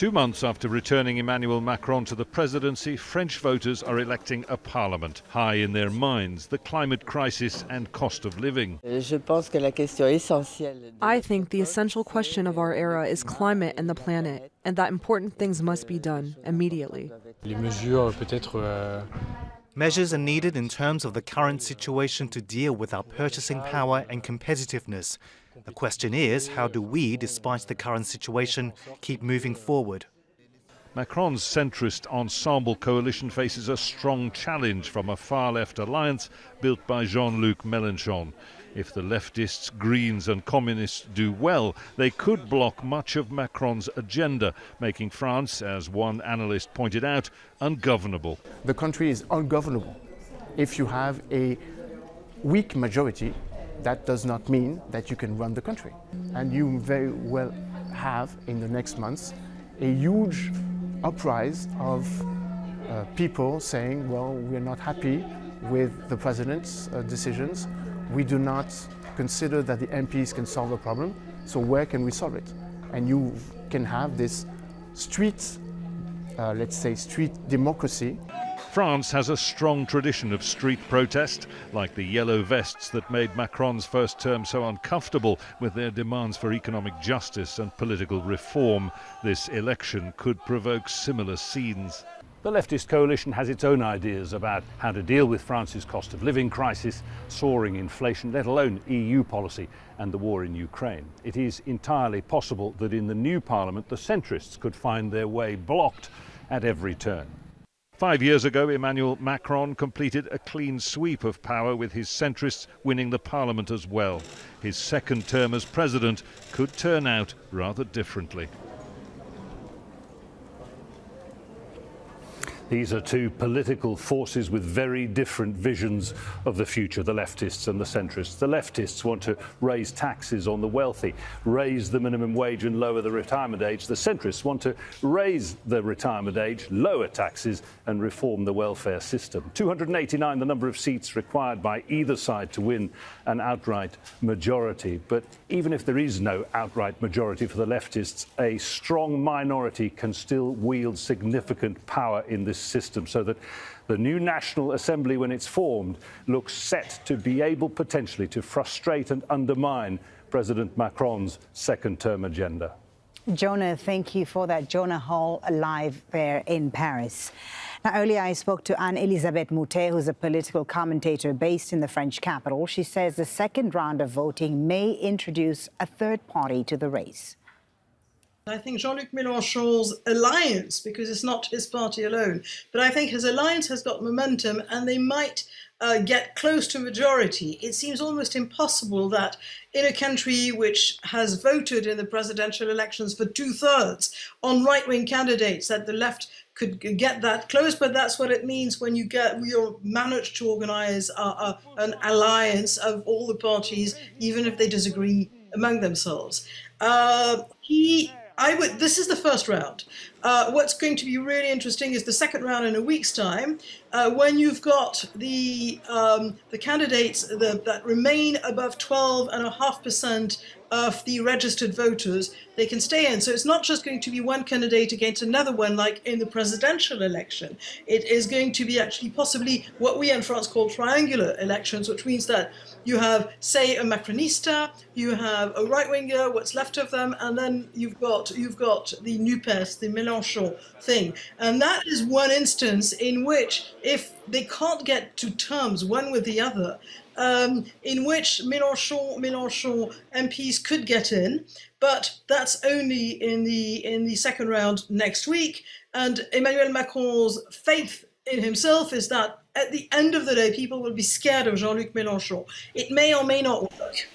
2 months after returning Emmanuel Macron to the presidency, French voters are electing a parliament. High in their minds, the climate crisis and cost of living. I think the essential question of our era is climate and the planet, and that important things must be done immediately. Measures are needed in terms of the current situation to deal with our purchasing power and competitiveness. The question is, how do we, despite the current situation, keep moving forward? Macron's centrist Ensemble coalition faces a strong challenge from a far-left alliance built by Jean-Luc Mélenchon. If the leftists, Greens and Communists do well, they could block much of Macron's agenda, making France, as one analyst pointed out, ungovernable. The country is ungovernable. If you have a weak majority, that does not mean that you can run the country. And you very well have, in the next months, a huge uprising of people saying, well, we're not happy with the president's decisions. We do not consider that the MPs can solve the problem, so where can we solve it? And you can have this street, let's say, street democracy. France has a strong tradition of street protest, like the yellow vests that made Macron's first term so uncomfortable with their demands for economic justice and political reform. This election could provoke similar scenes. The leftist coalition has its own ideas about how to deal with France's cost of living crisis, soaring inflation, let alone EU policy and the war in Ukraine. It is entirely possible that in the new parliament the centrists could find their way blocked at every turn. 5 years ago, Emmanuel Macron completed a clean sweep of power with his centrists winning the parliament as well. His second term as president could turn out rather differently. These are two political forces with very different visions of the future, the leftists and the centrists. The leftists want to raise taxes on the wealthy, raise the minimum wage and lower the retirement age. The centrists want to raise the retirement age, lower taxes and reform the welfare system. 289 the number of seats required by either side to win an outright majority. But even if there is no outright majority for the leftists, a strong minority can still wield significant power in this system, so that the new National Assembly, when it's formed, looks set to be able potentially to frustrate and undermine President Macron's second-term agenda. Jonah, thank you for that. Jonah Hall live there in Paris. Now, earlier I spoke to Anne-Elisabeth Moutet, who's a political commentator based in the French capital. She says the second round of voting may introduce a third party to the race. I think Jean-Luc Mélenchon's alliance, because it's not his party alone, but I think his alliance has got momentum and they might get close to majority. It seems almost impossible that in a country which has voted in the presidential elections for 2/3 on right-wing candidates that the left could get that close, but that's what it means when you manage to organize an alliance of all the parties, even if they disagree among themselves. This is the first round. What's going to be really interesting is the second round in a week's time, when you've got the candidates that remain above 12.5% of the registered voters, they can stay in. So it's not just going to be one candidate against another one like in the presidential election. It is going to be actually possibly what we in France call triangular elections, which means that you have, say, a Macronista, you have a right-winger, what's left of them, and then you've got the NUPES, the Mélenchon thing. And that is one instance in which, if they can't get to terms one with the other, in which Mélenchon MPs could get in, but that's only in the second round next week. And Emmanuel Macron's faith in himself is that at the end of the day, people will be scared of Jean-Luc Mélenchon. It may or may not work.